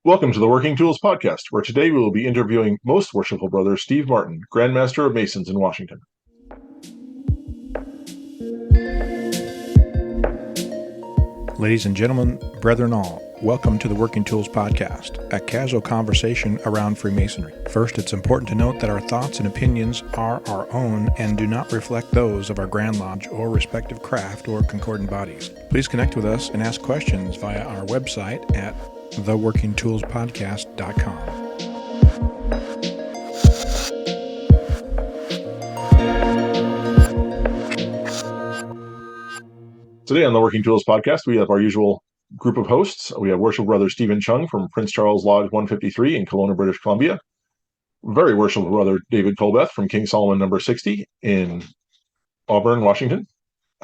Welcome to the Working Tools Podcast, where today we will be interviewing Most Worshipful Brother Steve Martin, Grand Master of Masons in Washington. Ladies and gentlemen, brethren all, welcome to the Working Tools Podcast, a casual conversation around Freemasonry. First, it's important to note that our thoughts and opinions are our own and do not reflect those of our Grand Lodge or respective craft or concordant bodies. Please connect with us and ask questions via our website at theworkingtoolspodcast.com. Today on the Working Tools Podcast, we have our usual group of hosts. We have Worshipful Brother Stephen Chung from Prince Charles Lodge 153 in Kelowna, British Columbia. Very Worshipful Brother David Colbeth from King Solomon number 60 in Auburn, Washington.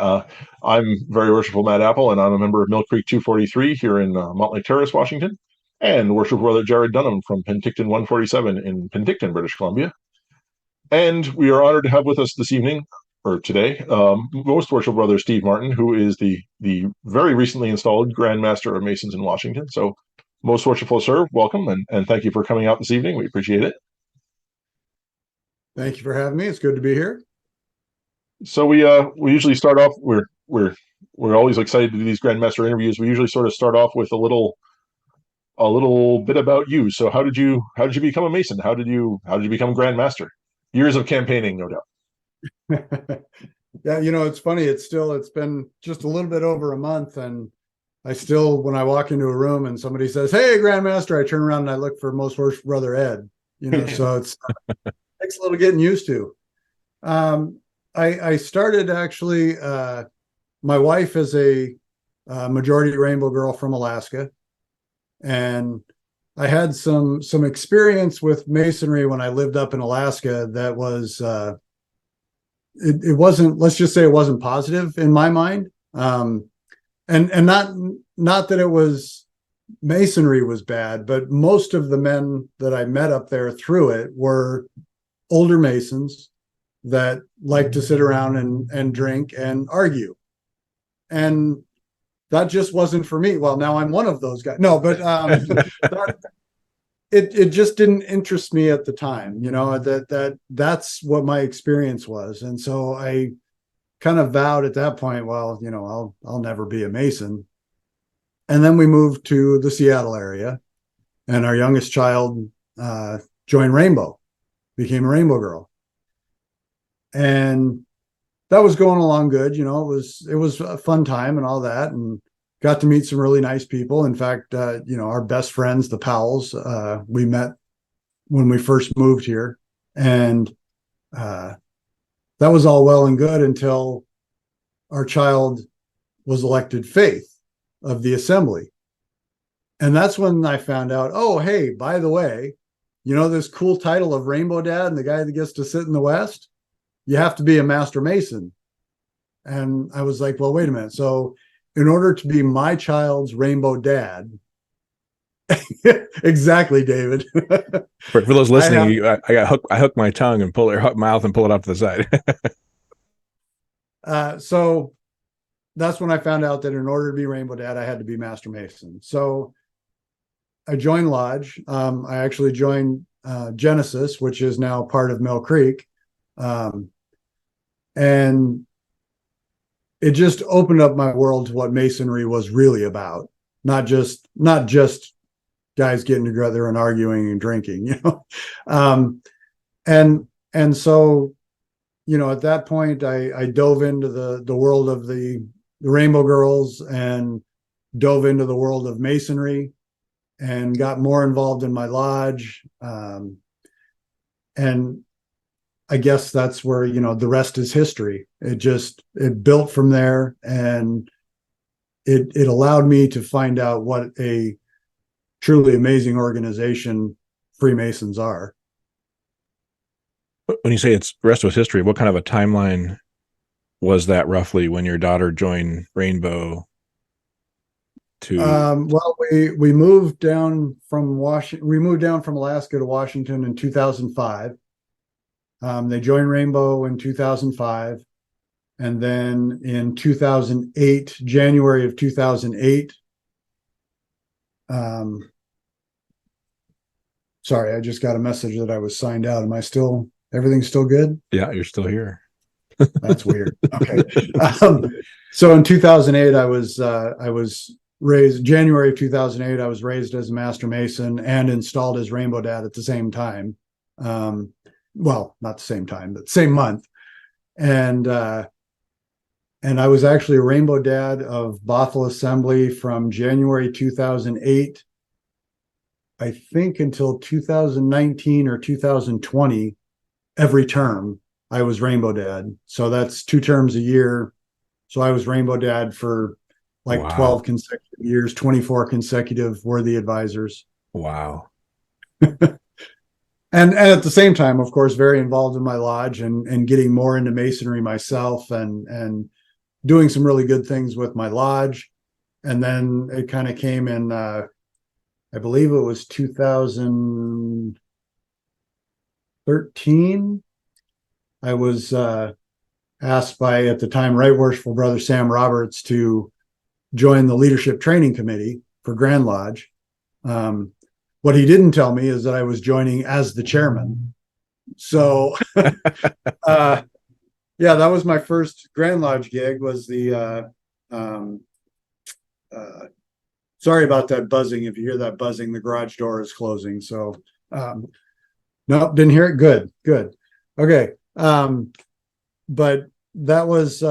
I'm Very Worshipful Matt Appel, and I'm a member of Mill Creek 243 here in Montlake Terrace, Washington. And Worshipful Brother Jarrod Dunham from Penticton 147 in Penticton, British Columbia. And we are honored to have with us this evening, or today, Most Worshipful Brother Steve Martin, who is the very recently installed Grand Master of Masons in Washington. So, Most Worshipful Sir, welcome, and thank you for coming out this evening. We appreciate it. Thank you for having me. It's good to be here. So we usually start off. We're always excited to do these Grand Master interviews. We usually sort of start off with a little bit about you. So how did you become a Mason? How did you become Grand Master? Years of campaigning, no doubt. Yeah, it's funny. It's been just a little bit over a month, and I still, when I walk into a room and somebody says, "Hey, Grand Master," I turn around and I look for Most Worshipful Brother Ed. So it's takes a little getting used to. I started actually. My wife is a majority rainbow girl from Alaska, and I had some experience with Masonry when I lived up in Alaska. That was it wasn't. Let's just say it wasn't positive in my mind, and not that it was Masonry was bad, but most of the men that I met up there through it were older Masons that like to sit around and drink and argue. And that just wasn't for me. Well, now I'm one of those guys. No, but it just didn't interest me at the time, that's what my experience was. And so I kind of vowed at that point, well, I'll never be a Mason. And then we moved to the Seattle area, and our youngest child joined Rainbow, became a Rainbow Girl. And that was going along good. It was a fun time and all that, and got to meet some really nice people. In fact, our best friends, the Powells, we met when we first moved here, and that was all well and good until our child was elected faith of the assembly. And that's when I found out, oh, hey, by the way, this cool title of Rainbow Dad and the guy that gets to sit in the West, you have to be a Master Mason. And I was like, well, wait a minute. So in order to be my child's Rainbow Dad, exactly, David. For those listening, I hook my tongue and pull it mouth and pull it off to the side. So that's when I found out that in order to be Rainbow Dad, I had to be Master Mason. So I joined Lodge. I actually joined Genesis, which is now part of Mill Creek. And it just opened up my world to what Masonry was really about. Not just guys getting together and arguing and drinking, and so, at that point, I dove into the world of the Rainbow Girls and dove into the world of Masonry and got more involved in my lodge. And I guess that's where, the rest is history. It built from there, and it allowed me to find out what a truly amazing organization Freemasons are. When you say it's rest was history, what kind of a timeline was that roughly when your daughter joined Rainbow? Well, we moved down from Washington. We moved down from Alaska to Washington in 2005. They joined Rainbow in 2005. And then in 2008, January of 2008, Sorry, I just got a message that I was signed out. Everything's still good? Yeah, you're still here. That's weird. Okay. So in 2008, I was raised, January of 2008, I was raised as a Master Mason and installed as Rainbow Dad at the same time. Well, not the same time, but same month. And I was actually a Rainbow Dad of Bothell Assembly from January 2008, I think, until 2019 or 2020. Every term I was Rainbow Dad. So that's 2 terms a year. So I was Rainbow Dad for like Wow. 12 consecutive years, 24 consecutive worthy advisors. Wow. And at the same time, of course, very involved in my lodge and getting more into masonry myself and doing some really good things with my lodge. And then it kind of came in, I believe it was 2013. I was asked by, at the time, Right Worshipful Brother Sam Roberts to join the leadership training committee for Grand Lodge. What he didn't tell me is that I was joining as the chairman. So, yeah, that was my first Grand Lodge gig. Was the sorry about that buzzing. If you hear that buzzing, the garage door is closing. So, nope, didn't hear it. Good. Okay. But that was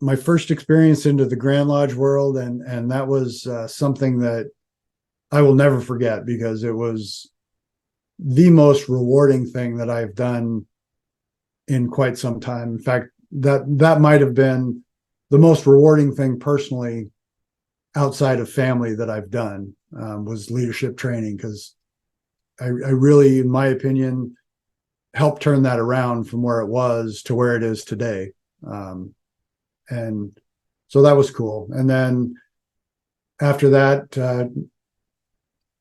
my first experience into the Grand Lodge world, and that was something that I will never forget, because it was the most rewarding thing that I've done in quite some time. In fact, that might have been the most rewarding thing personally outside of family that I've done, was leadership training, because I really, in my opinion, helped turn that around from where it was to where it is today. And so that was cool. And then after that,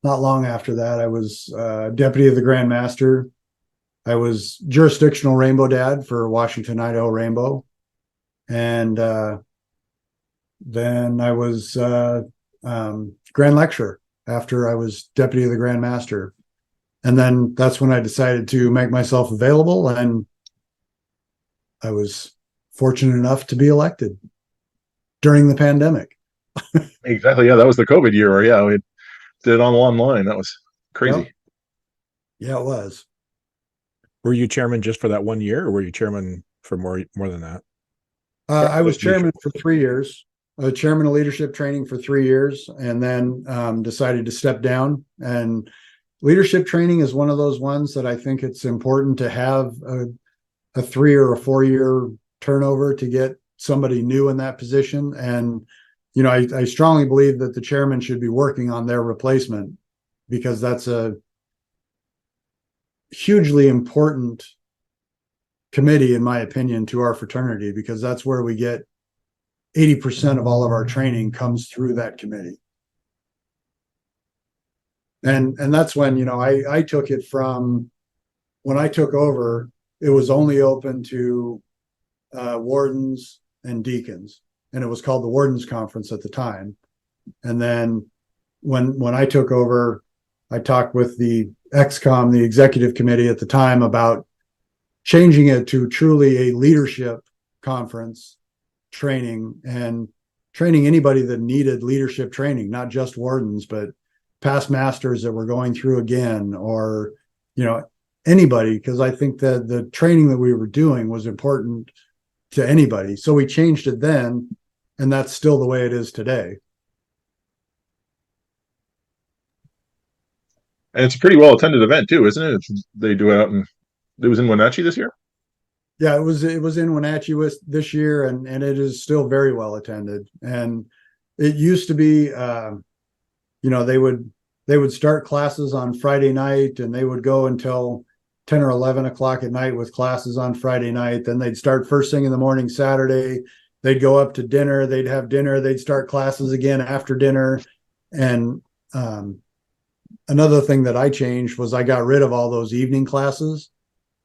not long after that, I was deputy of the Grand Master. I was jurisdictional Rainbow Dad for Washington, Idaho Rainbow. And then I was Grand Lecturer after I was deputy of the Grand Master. And then that's when I decided to make myself available, and I was fortunate enough to be elected during the pandemic. Exactly. Yeah, that was the COVID year. Or yeah, we did it all online. That was crazy. Yep. Yeah, it was. Were you chairman just for that 1 year, or were you chairman for more than that? I was chairman for 3 years, chairman of leadership training for 3 years, and then decided to step down. And leadership training is one of those ones that I think it's important to have a 3 or a 4 year turnover to get somebody new in that position. And, you know, I strongly believe that the chairman should be working on their replacement, because that's a hugely important committee, in my opinion, to our fraternity, because that's where we get 80% of all of our training comes through that committee. And that's when, you know, I took it from, when I took over, it was only open to wardens and deacons, and it was called the Wardens Conference at the time. And then when I took over, I talked with the XCOM, the executive committee at the time, about changing it to truly a leadership conference training, and training anybody that needed leadership training, not just wardens, but past masters that were going through again, or, you know, anybody, because I think that the training that we were doing was important to anybody. So we changed it then, and that's still the way it is today. And it's a pretty well attended event too, isn't it? They do it out in, it was in Wenatchee this year. Yeah, it was in Wenatchee this year, and it is still very well attended. And it used to be, you know, they would start classes on Friday night, and they would go until 10 or 11 o'clock at night with classes on Friday night. Then they'd start first thing in the morning Saturday. They'd go up to dinner. They'd have dinner. They'd start classes again after dinner. And another thing that I changed was I got rid of all those evening classes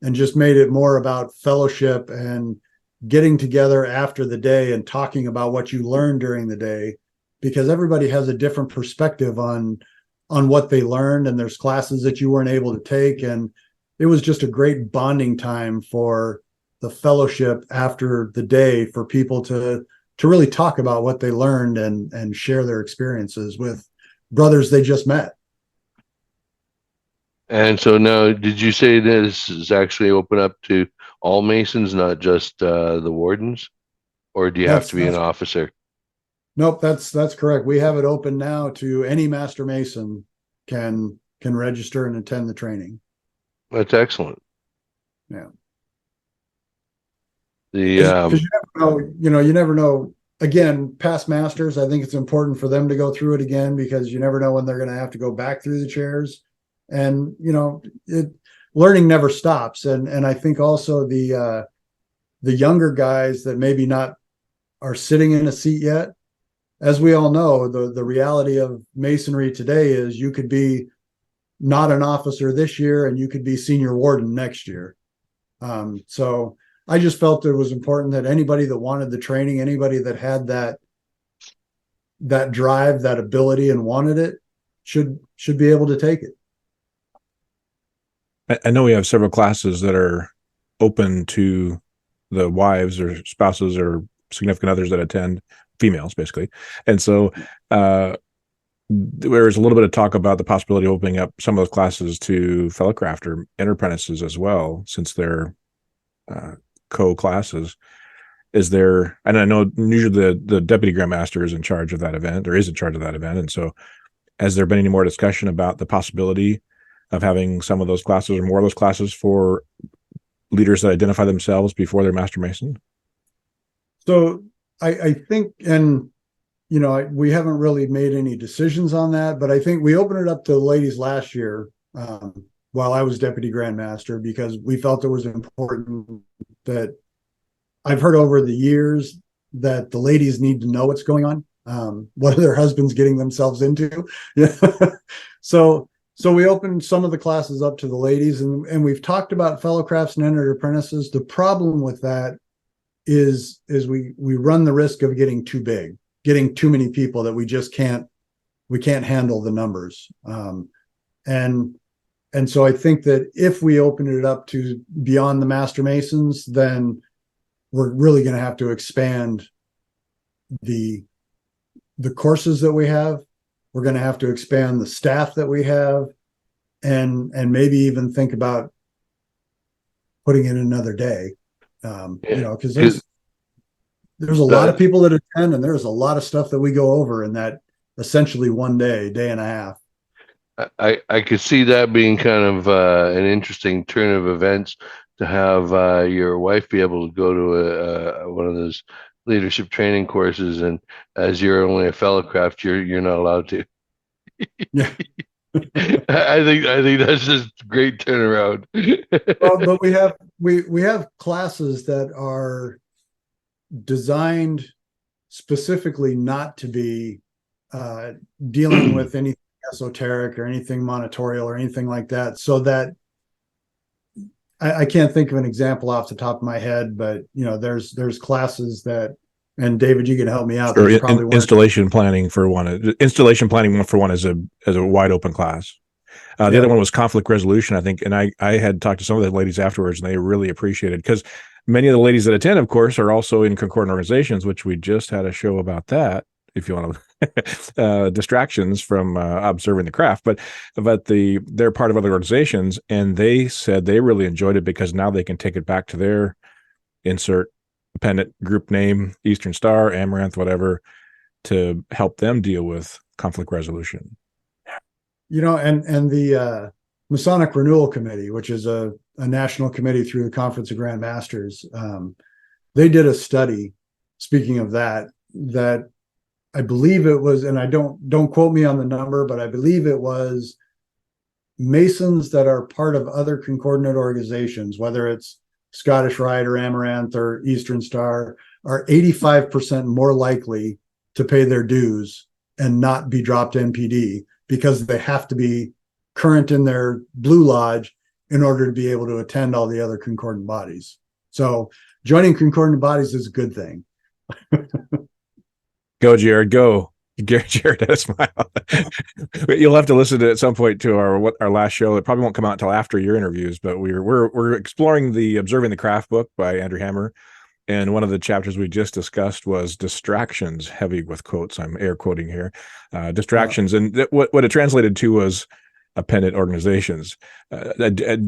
and just made it more about fellowship and getting together after the day and talking about what you learned during the day, because everybody has a different perspective on on what they learned, and there's classes that you weren't able to take, and it was just a great bonding time for the fellowship after the day, for people to really talk about what they learned and share their experiences with brothers they just met. And so now, did you say this is actually open up to all Masons, not just the wardens, or do you have to be an officer? Nope, that's correct. We have it open now to any Master Mason can register and attend the training. That's excellent. Yeah. The you never know. Again, past masters, I think it's important for them to go through it again, because you never know when they're going to have to go back through the chairs. And learning never stops. And I think also the younger guys that maybe not are sitting in a seat yet, as we all know, the reality of Masonry today is you could be not an officer this year and you could be senior warden next year. So I just felt it was important that anybody that wanted the training, anybody that had that drive, that ability, and wanted it, should be able to take it. I know we have several classes that are open to the wives or spouses or significant others that attend, females basically. And so there's a little bit of talk about the possibility of opening up some of those classes to fellow crafter and apprentices as well, since they're co-classes. Is there, and I know usually the deputy Grand Master is in charge of that event, or is in charge of that event. And so has there been any more discussion about the possibility of having some of those classes or more of those classes for leaders that identify themselves before they're Master Mason? So I think, and we haven't really made any decisions on that, but I think we opened it up to the ladies last year while I was Deputy Grand Master, because we felt it was important. That I've heard over the years that the ladies need to know what's going on, what are their husbands getting themselves into. So we opened some of the classes up to the ladies, and we've talked about fellow crafts and entered apprentices. The problem with that is we run the risk of getting too big, getting too many people that we can't handle the numbers. And so I think that if we open it up to beyond the Master Masons, then we're really going to have to expand the courses that we have. We're going to have to expand the staff that we have, and maybe even think about putting in another day. Because there's a lot of people that attend, and there's a lot of stuff that we go over in that essentially one day and a half. I could see that being kind of an interesting turn of events, to have your wife be able to go to one of those leadership training courses, and as you're only a fellow craft, you're not allowed to. Yeah. I think that's just a great turnaround. Well, but we have classes that are designed specifically not to be dealing with anything esoteric or anything monitorial or anything like that, so that I can't think of an example off the top of my head, but there's classes that, and David, you can help me out. Or installation planning for one. Installation planning for one is a wide open class. The other one was conflict resolution, I think, and I had talked to some of the ladies afterwards, and they really appreciated, because many of the ladies that attend, of course, are also in concordant organizations, which we just had a show about that, if you want to distractions from observing the craft, but they're part of other organizations, and they said they really enjoyed it because now they can take it back to their insert dependent group name, Eastern Star, Amaranth, whatever, to help them deal with conflict resolution. And the Masonic Renewal Committee, which is a national committee through the Conference of Grand Masters, they did a study, speaking of that I believe it was, and I don't quote me on the number, but I believe it was Masons that are part of other concordant organizations, whether it's Scottish Rite or Amaranth or Eastern Star, are 85% more likely to pay their dues and not be dropped NPD, because they have to be current in their Blue Lodge in order to be able to attend all the other concordant bodies. So joining concordant bodies is a good thing. Go, Jarrod, go. Jarrod had a smile. You'll have to listen to at some point to our last show. It probably won't come out until after your interviews, but we're exploring the Observing the Craft book by Andrew Hammer. And one of the chapters we just discussed was distractions, heavy with quotes. I'm air quoting here, distractions. And what it translated to was appendant organizations,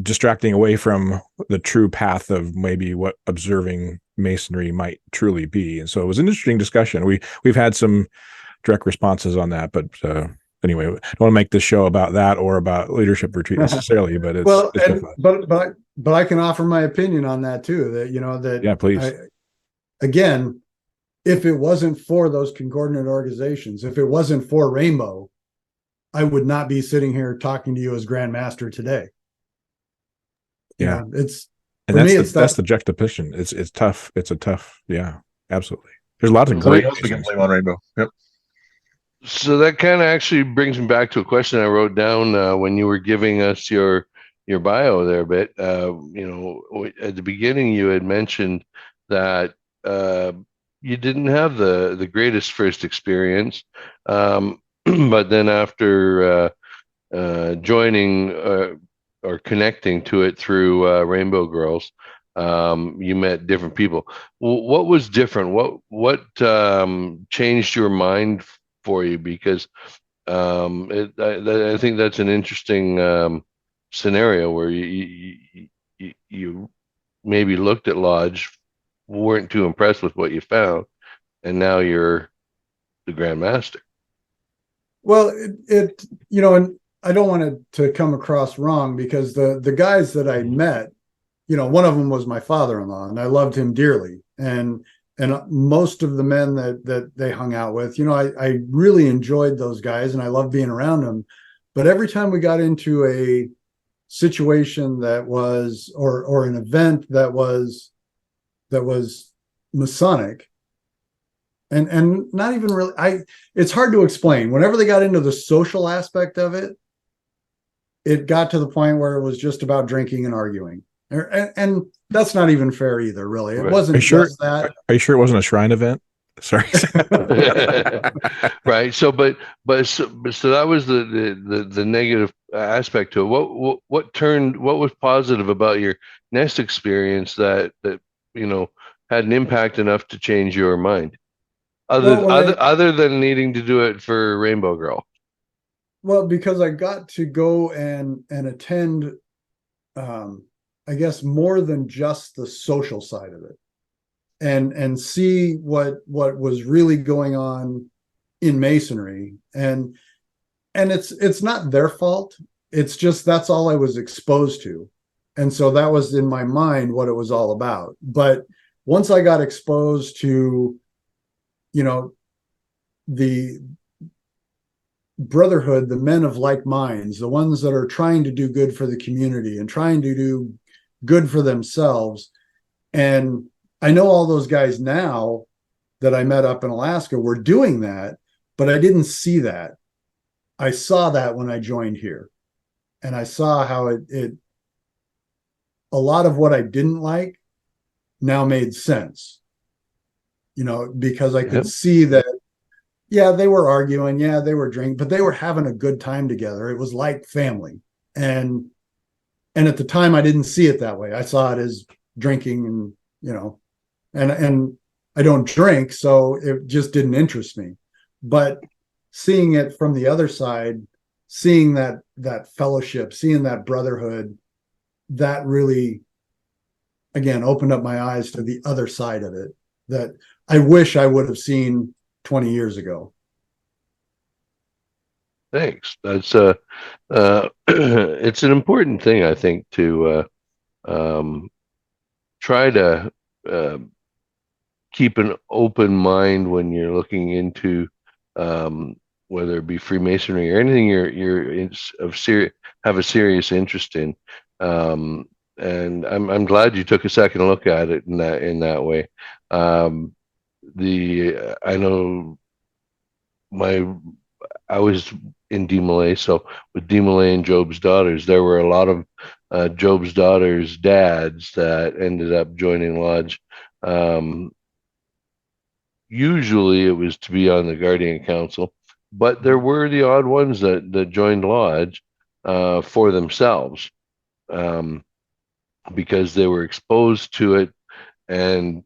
distracting away from the true path of maybe what observing Masonry might truly be. And so it was an interesting discussion. We've had some direct responses on that, but anyway, I don't want to make this show about that or about leadership retreat necessarily, but it's well, it's but I can offer my opinion on that too. Yeah, please. Again, if it wasn't for those concordant organizations, if it wasn't for Rainbow, I would not be sitting here talking to you as Grand Master today. Yeah, it's and that's the juxtaposition. It's tough. It's a tough. Yeah, absolutely. There's lots of Somebody great else we can blame on Rainbow. Yep. So that kind of actually brings me back to a question I wrote down when you were giving us your bio there a bit. At the beginning, you had mentioned that you didn't have the greatest first experience, but then after joining or connecting to it through Rainbow Girls, you met different people. What was different? What changed your mind for you? Because I think that's an interesting scenario where you maybe looked at Lodge, weren't too impressed with what you found, and now you're the Grand Master. Well, and I don't want it to come across wrong, because the guys that I met, one of them was my father-in-law, and I loved him dearly. And most of the men that they hung out with, I really enjoyed those guys, and I loved being around them. But every time we got into a situation that was, or an event that was Masonic, and not even really, it's hard to explain. Whenever they got into the social aspect of it, it got to the point where it was just about drinking and arguing. And that's not even fair either, really. It wasn't just that. Are you sure it wasn't a shrine event? Sorry. Right. So that was the negative aspect to it. What was positive about your next experience that had an impact enough to change your mind, other than needing to do it for Rainbow Girl? Well, because I got to go and attend, I guess, more than just the social side of it, and see what was really going on in Masonry. And it's not their fault. It's just, that's all I was exposed to. And so that was in my mind what it was all about. But once I got exposed to, the brotherhood, the men of like minds, the ones that are trying to do good for the community and trying to do good for themselves. And I know all those guys now that I met up in Alaska were doing that, but I didn't see that. I saw that when I joined here, and I saw how it a lot of what I didn't like now made sense, because I could see that, yeah, they were arguing, yeah, they were drinking, but they were having a good time together. It was like family. And at the time I didn't see it that way. I saw it as drinking, and I don't drink, so it just didn't interest me. But seeing it from the other side, seeing that fellowship, seeing that brotherhood, that really, again, opened up my eyes to the other side of it that I wish I would have seen 20 years ago. Thanks. That's it's an important thing, I think, to try to keep an open mind when you're looking into whether it be Freemasonry or anything have a serious interest in. And I'm glad you took a second look at it in that way. I know I was in DeMolay, so with DeMolay and Job's Daughters, there were a lot of Job's Daughters dads that ended up joining Lodge. Usually it was to be on the Guardian Council. but there were the odd ones that joined lodge for themselves, because they were exposed to it, and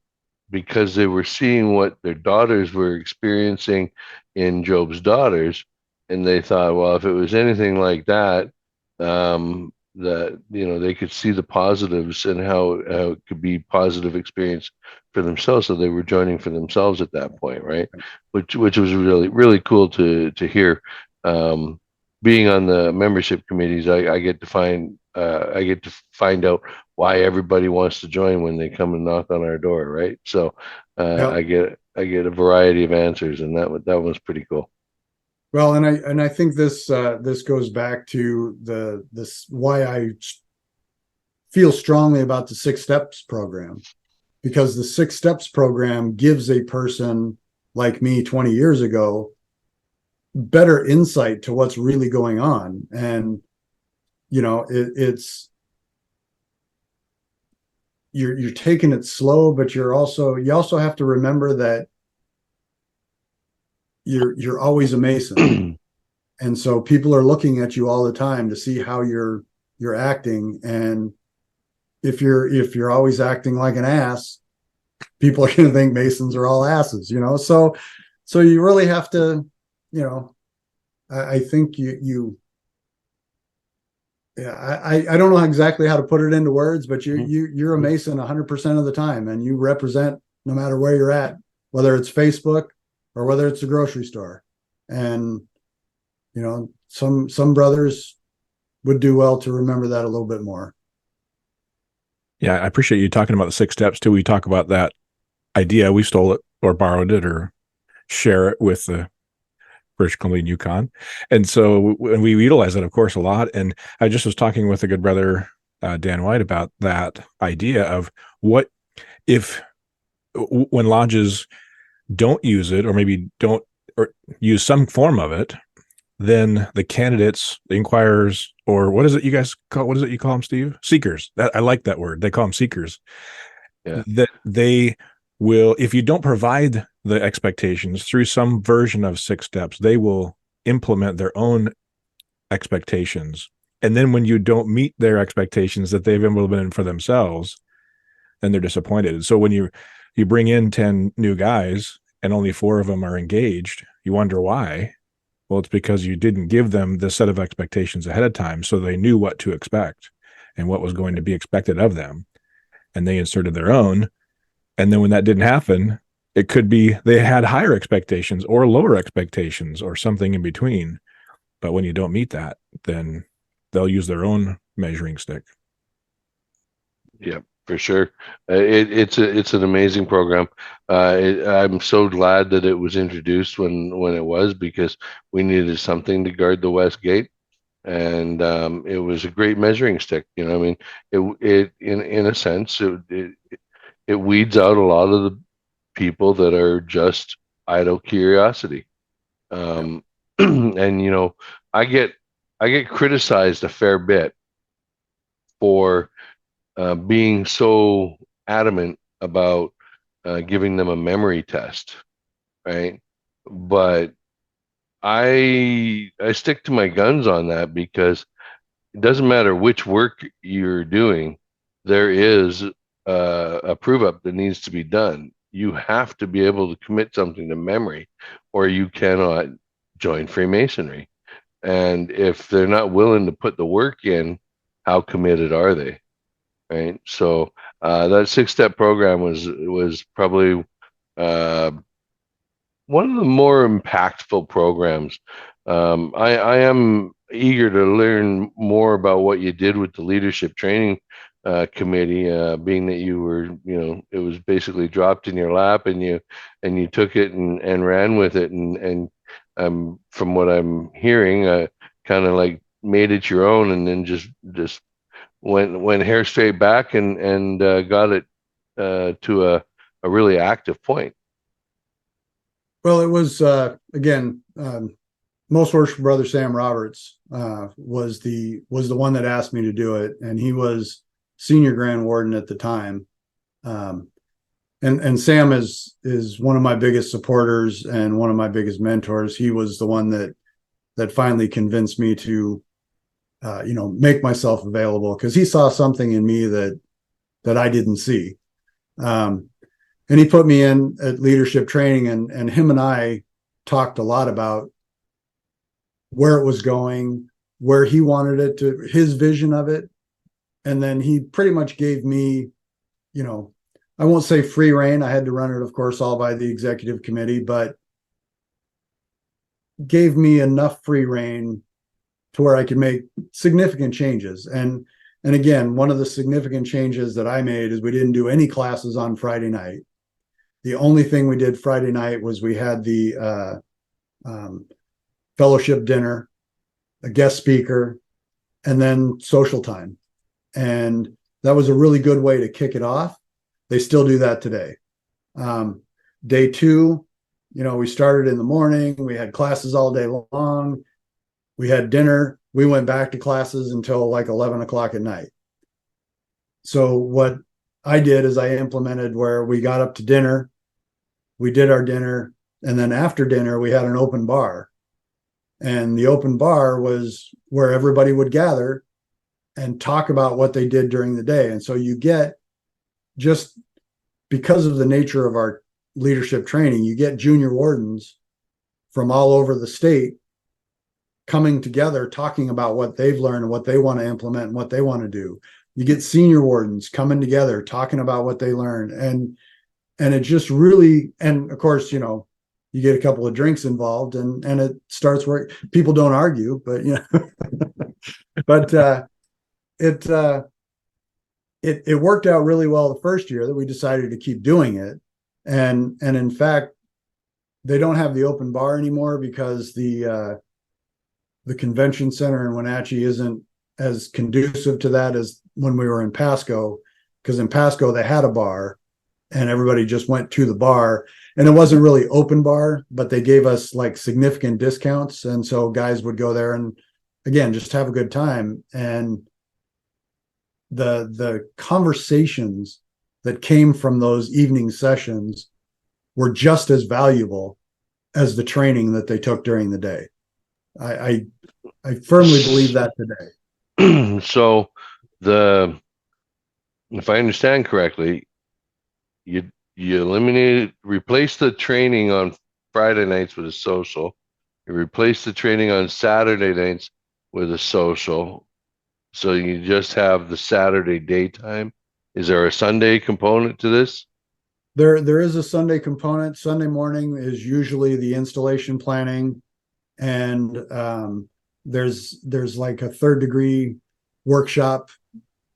because they were seeing what their daughters were experiencing in Job's daughters, and they thought, well, if it was anything like that, that they could see the positives and how it could be positive experience for themselves. So they were joining for themselves at that point, right? Which was really really cool to hear. Being on the membership committees, I get to find out why everybody wants to join when they come and knock on our door, right? So Yep. I get a variety of answers, and that was pretty cool. Well, and I think this goes back to this why I feel strongly about the 6 Steps program, because the 6 Steps program gives a person like me 20 years ago better insight to what's really going on. And it's you're taking it slow, but you also have to remember that you're always a Mason. And so people are looking at you all the time to see how you're acting. And if you're always acting like an ass, people are going to think Masons are all asses, so you really have to, I think I don't know exactly how to put it into words, but you're a Mason 100% of the time, and you represent no matter where you're at, whether it's Facebook or whether it's a grocery store. And some brothers would do well to remember that a little bit more. Yeah, I appreciate you talking about the 6 steps too. We talk about that idea. We stole it or borrowed it or share it with the British Columbia and Yukon. And so we utilize it, of course, a lot. And I just was talking with a good brother, Dan White, about that idea of what if when lodges don't use it, or maybe don't or use some form of it, then the candidates, the inquirers, or what is it you guys call, what is it you call them, Steve? Seekers. I like that word. They call them seekers. Yeah. That they will, if you don't provide the expectations through some version of 6 steps, they will implement their own expectations. And then when you don't meet their expectations that they've implemented for themselves, then they're disappointed. So when you bring in 10 new guys and only 4 of them are engaged, you wonder why. Well, it's because you didn't give them the set of expectations ahead of time, so they knew what to expect and what was going to be expected of them. And they inserted their own. And then when that didn't happen, it could be they had higher expectations or lower expectations or something in between. But when you don't meet that, then they'll use their own measuring stick. Yeah, for sure. It's an amazing program. I'm so glad that it was introduced when it was, because we needed something to guard the West Gate, and it was a great measuring stick. I mean, it in a sense it weeds out a lot of the people that are just idle curiosity. And I get criticized a fair bit for being so adamant about giving them a memory test, right? But I stick to my guns on that, because it doesn't matter which work you're doing, there is a prove up that needs to be done. You have to be able to commit something to memory, or you cannot join Freemasonry. And if they're not willing to put the work in, how committed are they? Right. So that 6-step program was probably one of the more impactful programs. I am eager to learn more about what you did with the leadership training committee, being that you were, it was basically dropped in your lap, and you took it and ran with it, and from what I'm hearing, kind of like made it your own, and then just went hair straight back and got it to a really active point. Well, it was again, Most Worshipful Brother Sam Roberts was the one that asked me to do it, and he was senior Grand Warden at the time. And and Sam is one of my biggest supporters and one of my biggest mentors. He was the one that finally convinced me to make myself available, because he saw something in me that I didn't see. And he put me in at leadership training, and him and I talked a lot about where it was going, where he wanted it to, his vision of it. And then he pretty much gave me, I won't say free reign. I had to run it, of course, all by the executive committee, but gave me enough free reign to where I could make significant changes. And again, one of the significant changes that I made is we didn't do any classes on Friday night. The only thing we did Friday night was we had the fellowship dinner, a guest speaker, and then social time. And that was a really good way to kick it off. They still do that today. Day two, we started in the morning. We had classes all day long. We had dinner. We went back to classes until like 11 o'clock at night. So what I did is I implemented where we got up to dinner, we did our dinner, and then after dinner, we had an open bar. And the open bar was where everybody would gather and talk about what they did during the day. And so you get, just because of the nature of our leadership training, you get junior wardens from all over the state coming together, talking about what they've learned and what they want to implement and what they want to do. You get senior wardens coming together, talking about what they learned. And it just really, and of course, you get a couple of drinks involved, and it starts where people don't argue, but but it worked out really well the first year that we decided to keep doing it. And in fact, they don't have the open bar anymore because the convention center in Wenatchee isn't as conducive to that as when we were in Pasco, because in Pasco they had a bar and everybody just went to the bar, and it wasn't really open bar, but they gave us like significant discounts. And so guys would go there and again, just have a good time. And the conversations that came from those evening sessions were just as valuable as the training that they took during the day. I firmly believe that today. So if I understand correctly, you replace the training on Friday nights with a social. You replace the training on Saturday nights with a social. So you just have the Saturday daytime. Is there a Sunday component to this? There is a Sunday component. Sunday morning is usually the installation planning, and there's like a third degree workshop,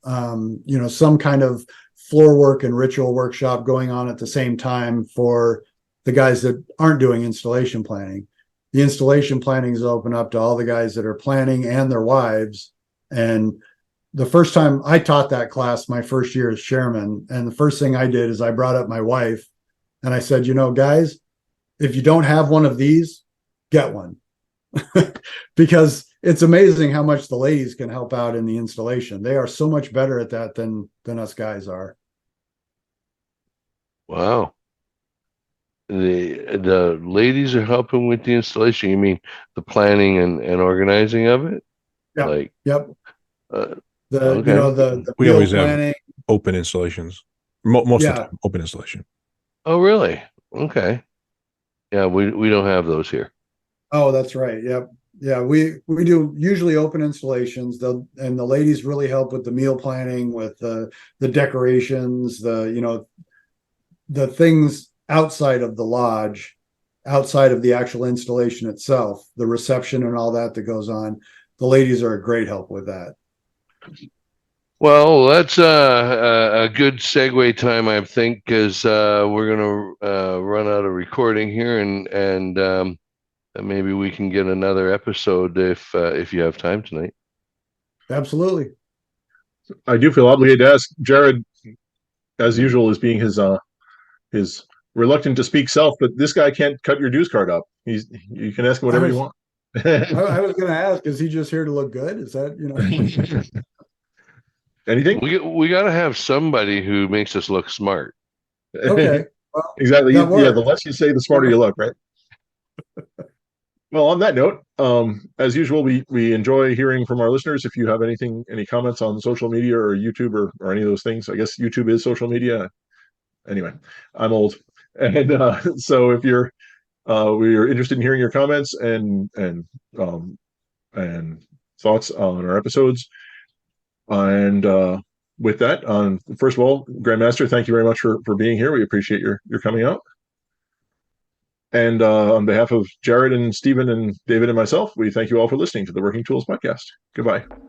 some kind of floor work and ritual workshop going on at the same time for the guys that aren't doing installation planning. The installation planning is open up to all the guys that are planning and their wives. And the first time I taught that class, my first year as chairman, and the first thing I did is I brought up my wife and I said, guys, if you don't have one of these, get one. Because it's amazing how much the ladies can help out in the installation. They are so much better at that than us guys are. Wow. The ladies are helping with the installation. You mean the planning and organizing of it? Yeah. Yep. Okay. The we always planning. have open installations. Most of the Yeah. time, open installation. Oh, really? Okay. Yeah, we don't have those here. Oh, that's right. Yep. Yeah, we do usually open installations. And the ladies really help with the meal planning, with the decorations, the things outside of the lodge, outside of the actual installation itself, the reception and all that goes on. The ladies are a great help with that. Well, that's a good segue time, I think, because we're going to run out of recording here, and maybe we can get another episode if you have time tonight. Absolutely. I do feel obligated to ask Jarrod, as usual, as being his reluctant to speak self, but this guy can't cut your dues card up. You can ask him whatever you want. I was going to ask, is he just here to look good? Is that, Anything? We got to have somebody who makes us look smart. Okay. Well, Exactly. that Yeah, the worked. less you say, the smarter you look, right? Well, on that note, as usual, we enjoy hearing from our listeners. If you have any comments on social media or YouTube or any of those things, I guess YouTube is social media. Anyway, I'm old, and so if you're we are interested in hearing your comments um, and thoughts on our episodes. And with that, first of all, Grandmaster, thank you very much for being here. We appreciate your coming out. And on behalf of Jarrod and Stephen and David and myself, we thank you all for listening to the Working Tools Podcast. Goodbye.